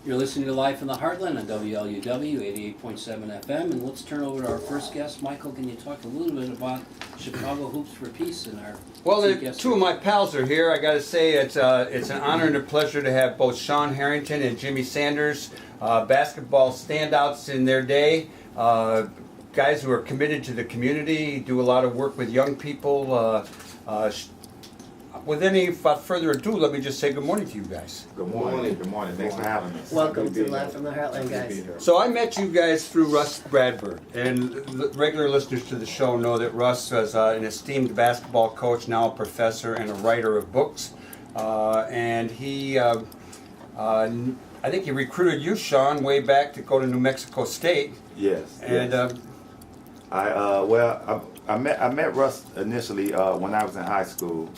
You're listening to Live from the Heartland on WLUW 88.7 FM, and let's turn over to our first guest. Michael, can you talk a little bit about Chicago Hoops for Peace and our two of my pals are here. I got to say it's an honor and a pleasure to have both Shawn Harrington and Jimmy Sanders, basketball standouts in their day, guys who are committed to the community, do a lot of work with young people. Without further ado, let me just say good morning to you guys. Good morning. Good morning. Thanks for having us. Welcome to Live from the Heartland, guys. So I met you guys through Russ Bradford, and regular listeners to the show know that Russ was an esteemed basketball coach, now a professor and a writer of books. And he, I think he recruited you, Shawn, way back to go to New Mexico State. Yes. And yes. I met Russ initially when I was in high school.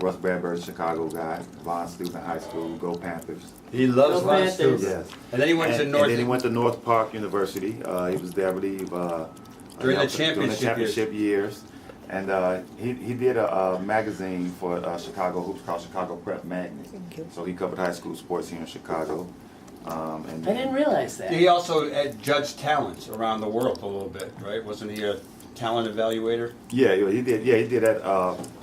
Russ Bradford, Chicago guy, Von Steuben High School, Go Panthers. He loves Go Von Panthers. Steuben. Yes. And then he went to North. And then he went to North Park University. He was there, I believe, During the championship years. And he did a magazine for Chicago Hoops called Chicago Prep Magnet. So he covered high school sports here in Chicago. And I didn't realize that. He also judged talents around the world a little bit, right? Wasn't he a talent evaluator? Yeah, he did. Yeah, he did that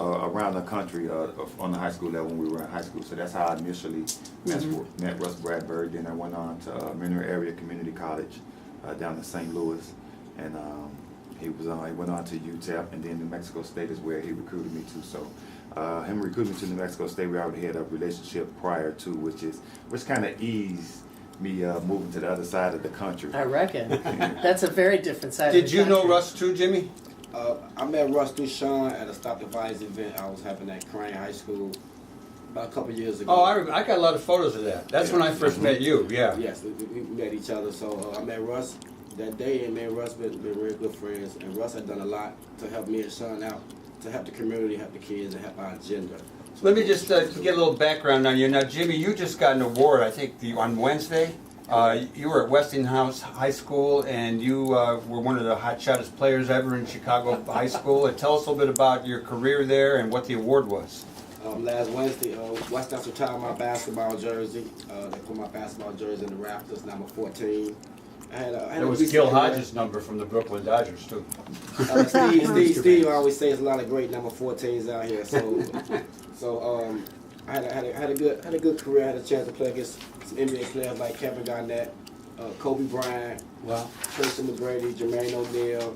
around the country on the high school level when we were in high school. So that's how I initially met Russ Bradford. Then I went on to Menor Area Community College down in St. Louis, and he went on to UTEP, and then New Mexico State is where he recruited me to. So him recruiting me to New Mexico State, we already had a relationship prior to, which kind of eased me moving to the other side of the country. I reckon. That's a very different side of the Did you know country. Russ too, Jimmy? I met Russ through Shawn at a Stop the Violence event I was having at Crane High School about a couple years ago. Oh, I got a lot of photos of that. That's when I first met you, yeah. Yes, we met each other. So I met Russ that day, and me and Russ been real good friends. And Russ had done a lot to help me and Shawn out, to help the community, help the kids, and help our agenda. Let me just get a little background on you. Now, Jimmy, you just got an award, I think, on Wednesday. You were at Westinghouse High School, and you were one of the hottest players ever in Chicago High School. Tell us a little bit about your career there and what the award was. Last Wednesday, Westinghouse retired my basketball jersey. They put my basketball jersey in the Raptors, number 14. There was Gil Hodges' number from the Brooklyn Dodgers, too. Steve always says a lot of great number 14s out here. So I had a good career. I had a chance to play against some NBA players like Kevin Garnett, Kobe Bryant, Tracy McGrady, Jermaine O'Neal.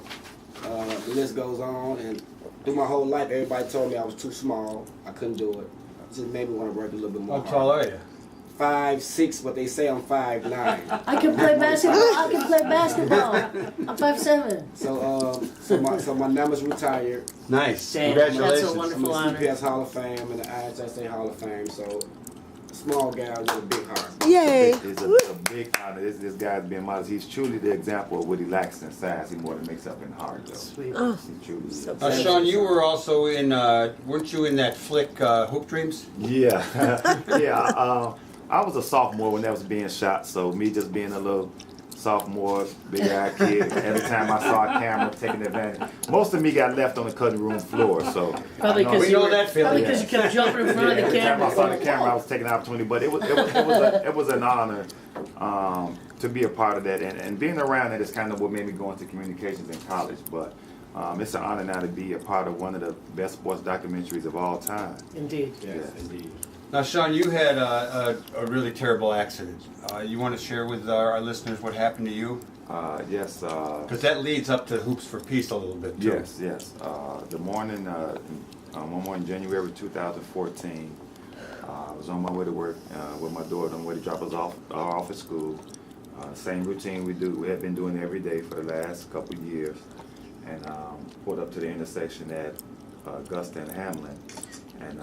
The list goes on. And through my whole life, everybody told me I was too small. I couldn't do it. It just made me want to work a little bit more. How tall are you? 5'6", but they say I'm 5'9". I can play basketball. I'm 5'7". So my number's retired. Nice. Damn, Congratulations. that's a wonderful I'm in honor. the CPS Hall of Fame and the IHSA Hall of Fame. So small guy with a big heart. Yay! It's a big honor. This guy's being modest. He's truly the example of what he lacks in size. He more than makes up in heart, though. Sweet. Oh. He truly is. Shawn, you were also in, weren't you in that flick, Hoop Dreams? Yeah, yeah. I was a sophomore when that was being shot, so me just being a little sophomore, big-eyed kid, every time I saw a camera taking advantage. Most of me got left on the cutting room floor, so. Probably because We know that feeling. you kept jumping in front of the Every time I saw the camera. camera, I was taking an opportunity, but it was an honor to be a part of that, and being around it is kind of what made me go into communications in college, but it's an honor now to be a part of one of the best sports documentaries of all time. Indeed. Yes, indeed. Now, Shawn, you had a really terrible accident. You want to share with our listeners what happened to you? Yes. Because that leads up to Hoops for Peace a little bit, too. Yes. One morning, January 2014, I was on my way to work with my daughter on the way to drop us off at school. Same routine we had been doing every day for the last couple of years, and pulled up to the intersection at Augusta and Hamlin, and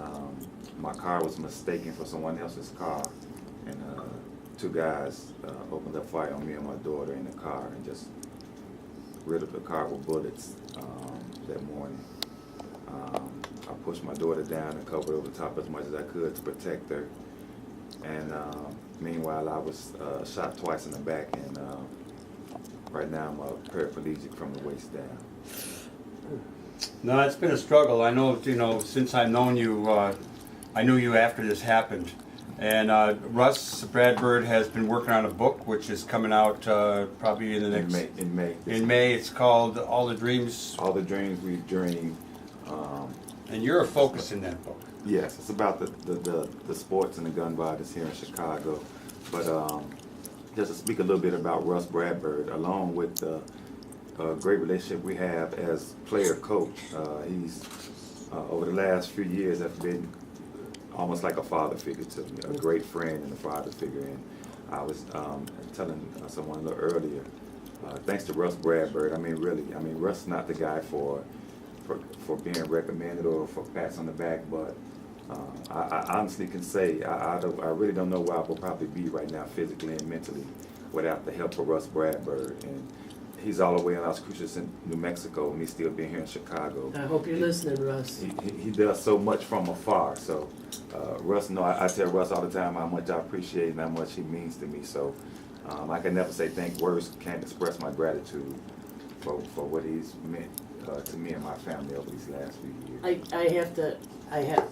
my car was mistaken for someone else's car, and two guys opened up fire on me and my daughter in the car and just riddled the car with bullets that morning. I pushed my daughter down and covered over the top as much as I could to protect her, and meanwhile I was shot twice in the back, and right now I'm a paraplegic from the waist down. No, it's been a struggle. I know, since I've known you, I knew you after this happened. And Russ Bradford has been working on a book which is coming out probably in the next In May. In May. It's called All the Dreams. All the Dreams We Dream. And you're a focus in that book. Yes, it's about the sports and the gun violence here in Chicago. But just to speak a little bit about Russ Bradford, along with the great relationship we have as player-coach, he's over the last few years have been almost like a father figure to me, a great friend and a father figure. And I was telling someone a little earlier, thanks to Russ Bradford, I mean, really, Russ is not the guy for being recommended or for pats on the back, but I honestly can say I really don't know where I will probably be right now physically and mentally without the help of Russ Bradford. And he's all the way in Las Cruces in New Mexico, me still being here in Chicago. I hope you're listening, Russ. He does so much from afar. So Russ, I tell Russ all the time how much I appreciate and how much he means to me. So I can never say words can't express my gratitude for what he's meant to me and my family over these last few years.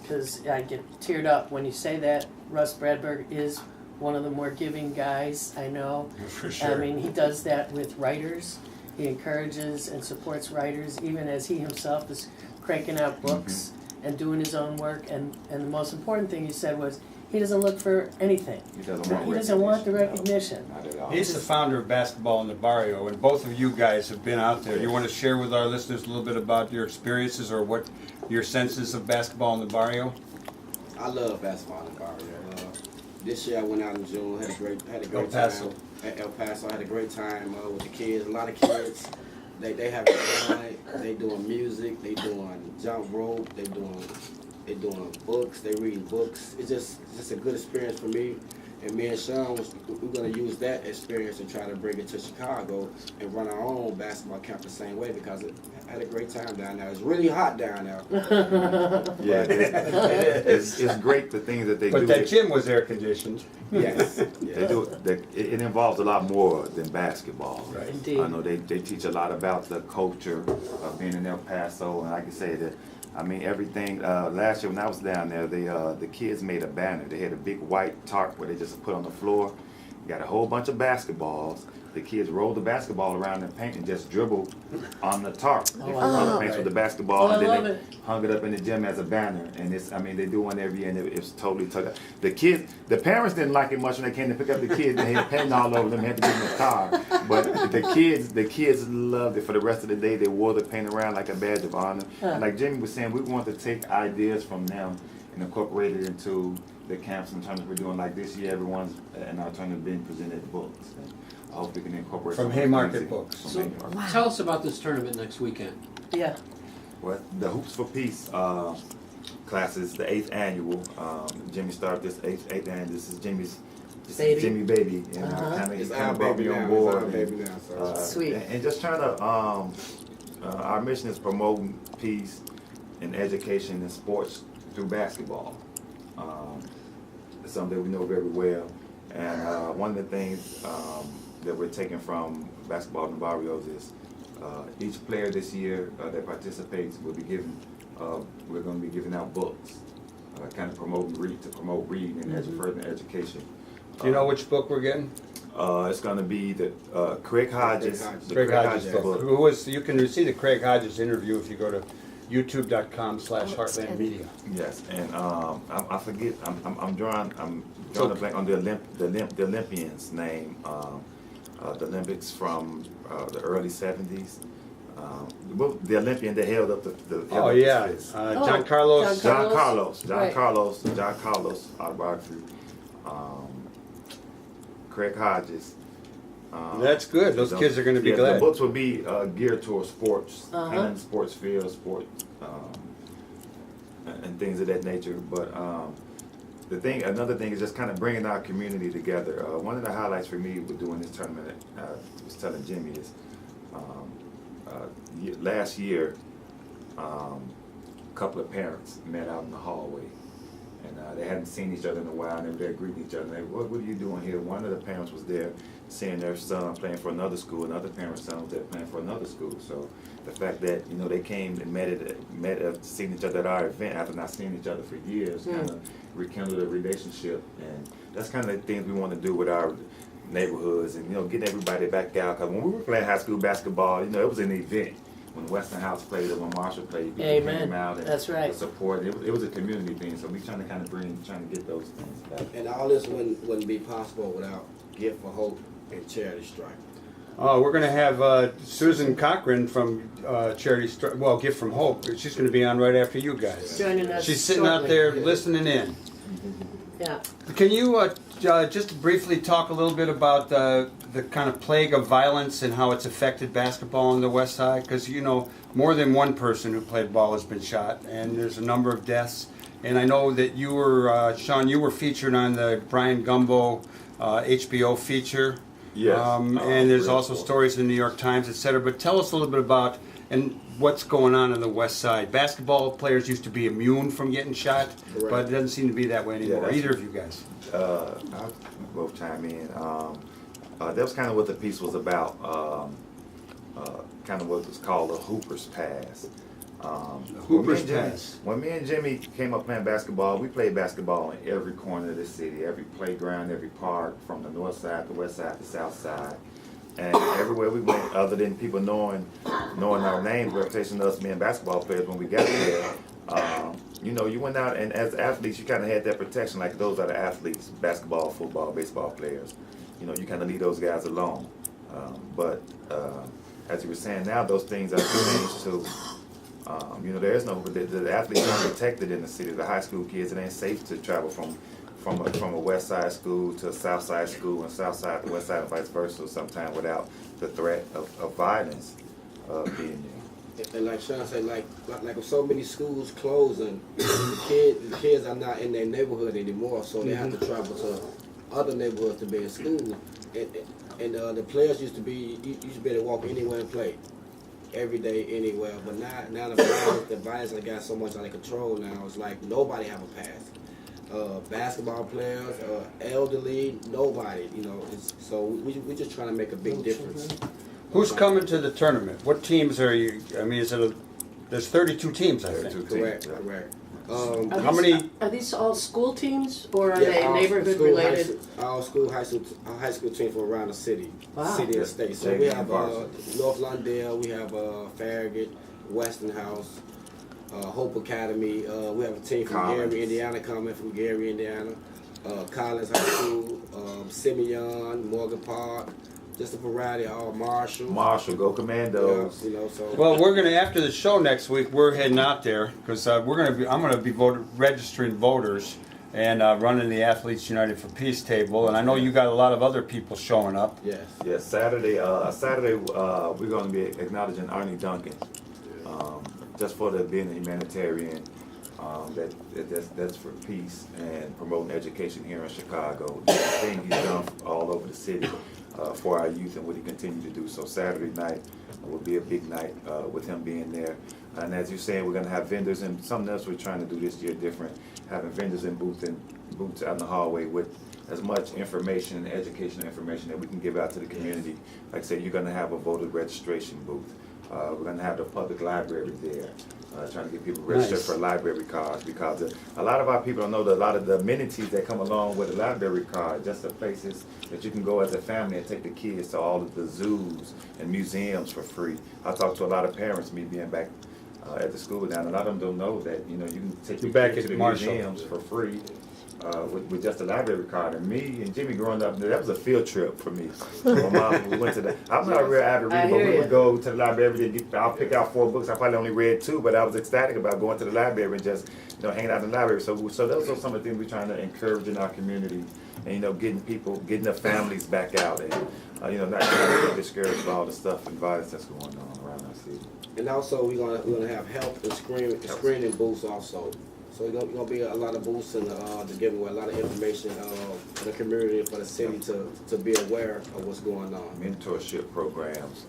Because I get teared up when you say that. Russ Bradford is one of the more giving guys I know. For sure. I mean, he does that with writers. He encourages and supports writers, even as he himself is cranking out books and doing his own work. And the most important thing he said was, he doesn't look for anything. He doesn't want the recognition. No, not at all. He's the founder of Basketball in the Barrio, and both of you guys have been out there. You want to share with our listeners a little bit about your experiences or what your senses of Basketball in the Barrio? I love basketball in the Barrio. This year I went out in June, had a great El Paso. time at El Paso. I had a great time with the kids. A lot of kids, they have fun. They doing music. They doing jump rope. They doing books. They reading books. It's just a good experience for me. And me and Shawn, we're going to use that experience and try to bring it to Chicago and run our own basketball camp the same way, because I had a great time down there. It's really hot down there. Yeah, it's great the things that they do. But that gym was air conditioned. Yes. They do. It involves a lot more than basketball. Right. Indeed. I know they teach a lot about the culture of being in El Paso, and like I say that. I mean, everything. Last year when I was down there, the kids made a banner. They had a big white tarp where they just put on the floor. Got a whole bunch of basketballs. The kids rolled the basketball around in paint and just dribbled on the tarp. They color paints with the basketball, and then they hung it up in the gym as a banner. And they do one every year, and it's totally tough. The parents didn't like it much when they came to pick up the kids. They had paint all over them, had to give them a car. But the kids loved it. For the rest of the day, they wore the paint around like a badge of honor. And like Jimmy was saying, we want to take ideas from them and incorporate it into the camps and tournaments we're doing. Like this year, everyone's in our tournament being presented books. And I hope we can incorporate From some of the Haymarket things Books. from So, Haymarket. tell us about this tournament next weekend. Yeah. Well, the Hoops for Peace class is the 8th annual. Jimmy started this 8th annual. This is Baby. Jimmy baby, and It's he our brought me baby on now. board. It's our baby now. So. Sweet. And just trying to, our mission is promoting peace and education and sports through basketball. It's something that we know very well. And one of the things that we're taking from Basketball in the Barrios is each player this year that participates will be given, we're going to be giving out books, kind of promote reading and further education. Do you know which book we're getting? It's going to be the Craig Hodges. The Craig Hodges book. book. You can see the Craig Hodges interview if you go to youtube.com/heartlandmedia. Yes, and I forget. I'm drawing a blank on the Olympian's name. The Olympics from the early '70s. The Olympian that held up the Oh yeah, fist. John Carlos. John John Right. Carlos autobiography. Craig Hodges. That's good. Those kids are going to be The glad. books will be geared towards sports, and sports field, and things of that nature. But another thing is just kind of bringing our community together. One of the highlights for me with doing this tournament, I was telling Jimmy, is last year, a couple of parents met out in the hallway, And they hadn't seen each other in a while, and they were there greeting each other. And they, what are you doing here? One of the parents was there seeing their son playing for another school, another parent's son was there playing for another school. So the fact that, you know, they came and seeing each other at our event after not seeing each other for years, kind of rekindled a relationship. And that's kind of the things we want to do with our neighborhoods, and, you know, getting everybody back out. Because when we were playing high school basketball, you know, it was an event. When Westinghouse played or when Marshall played, people came out and That's right. support. It was a community thing, so we trying to kind of trying to get those things back. And all this wouldn't be possible without Gift for Hope and Charity Strike. We're going to have Susan Cochran from Gift from Hope. She's going to be on right after you guys. Joining us She's sitting out shortly. there listening in. Yeah. Can you just briefly talk a little bit about the kind of plague of violence and how it's affected basketball on the West Side? Because, you know, more than one person who played ball has been shot, and there's a number of deaths. And I know that you were, Shawn, you were featured on the Brian Gumbo HBO feature. Yes. And there's also stories in the New York Times, etc. But tell us a little bit about what's going on the West Side. Basketball players used to be immune from getting shot, Correct. but it doesn't seem to be that way anymore. that's- Either of you guys. I'll both chime in. That was kind of what the piece was about. Kind of what was called a Hooper's Pass. Hooper's when me and Jimmy- Pass. When me and Jimmy came up playing basketball, we played basketball in every corner of the city, every playground, every park, from the north side, the west side, the south side. And everywhere we went, other than people knowing our names, reputation of us being basketball players when we got there, you know, you went out and as athletes, you kind of had that protection, like those are the athletes, basketball, football, baseball players. You know, you kind of leave those guys alone. But as you were saying, now those things have changed too. You know, there is no, the athletes aren't protected in the city. The high school kids, it ain't safe to travel from a west side school to a south side school and south side to west side and vice versa sometimes without the threat of violence being there. And like Shawn said, like with so many schools closing, the kids are not in their neighborhood anymore, so they have to travel to other neighborhoods to be in school. And the players used to be able to walk anywhere and play every day anywhere. But now the violence has got so much under control now. It's like nobody have a pass. Basketball players, elderly, nobody. You know, so we just trying to make a big difference. Who's coming to the tournament? What teams are you? I mean, there's 32 teams, I think. 32 Correct, teams, yeah. correct. How many? Are these all school teams, or are Yeah, they all neighborhood school, related? All school, high school teams from around the city, Wow. city and state. So JV we and have varsity. North Lawndale, we have Farragut, Westinghouse, Hope Academy. We have a team from Collins. Gary, Indiana, coming from Gary, Indiana. Collins High School, Simeon, Morgan Park. Just a variety of all Marshall. Marshall, go Commandos. You know, so. Well, we're gonna after the show next week. We're heading out there because I'm gonna be registering voters and running the Athletes United for Peace table. And I know you got a lot of other people showing up. Yes. Yes, Saturday we're going to be acknowledging Arnie Duncan, just for being a humanitarian. That's for peace and promoting education here in Chicago. The thing he's done all over the city for our youth and what he continue to do. So Saturday night will be a big night with him being there. And as you're saying, we're going to have vendors, and something else we're trying to do this year different, having vendors in booths out in the hallway with as much information and educational information that we can give out to the community. Like I said, you're going to have a voter registration booth. We're going to have the public library there, trying to get people registered Nice. for library cards, because a lot of our people don't know that a lot of the amenities that come along with a library card, just the places that you can go as a family and take the kids to all of the zoos and museums for free. I talk to a lot of parents, me being back at the school now, and a lot of them don't know that, you know, you can take your back kids at to the Marshall. museums for free. With just a library card. And me and Jimmy growing up, that was a field trip for me. My mom, we went to I'm not a real avid I reader, but hear we ya. would go to the library. I'll pick out 4 books. I probably only read 2, but I was ecstatic about going to the library and just, you know, hanging out in the library. So those are some of the things we're trying to encourage in our community, and, you know, getting the families back out, and you know, not trying to get discouraged by all the stuff and violence that's going on around our city. And also we're gonna have health and screening booths also. So it's gonna be a lot of boosts and to give away a lot of information for the community, for the city to be aware of what's going on. Mentorship programs,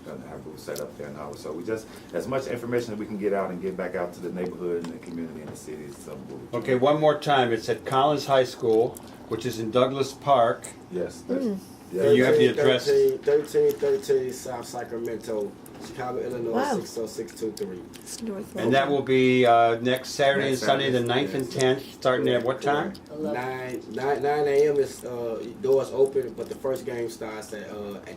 gonna have booths set up there now. So we just, as much information that we can get out and get back out to the neighborhood and the community and the city is something we'll be doing. Okay, one more time. It's at Collins High School, which is in Douglas Park. Yes. That's, And you have the address. 1313 South Sacramento, Chicago, Illinois, Wow. 60623. It's North And that will be next Saturday and Next Sunday, the Saturday, 9th and yes. 10th, starting at what time? 9 a.m. is doors open, but the first game starts at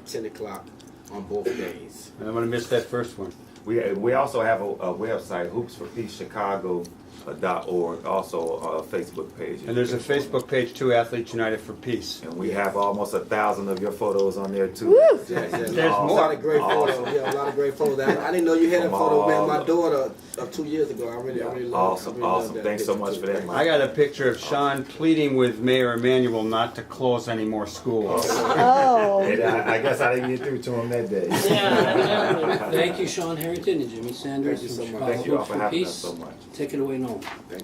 10 o'clock on both days. I'm going to miss that first one. We also have a website, hoopsforpeacechicago.org, also a Facebook page. And there's a Facebook page too, Athletes United for Peace. And we have almost 1,000 of your photos on there too. Woo! Yes, There's a lot more. of great photos. Yeah, a lot of great photos. I didn't know you had a From photo, man. all My the- daughter of 2 years ago. I really love. Awesome, I really love awesome. that Thanks so picture, much too. for that, Thank Mike. I got a picture of Shawn pleading with Mayor Emanuel not to close any more schools. Oh. And I guess I didn't get through to him that day. Thank you, Shawn Harrington and Jimmy Sanders Thank you from so much. Chicago Thank you all Hoops for for having us Peace. so much. Take it away, Noel. Thank you.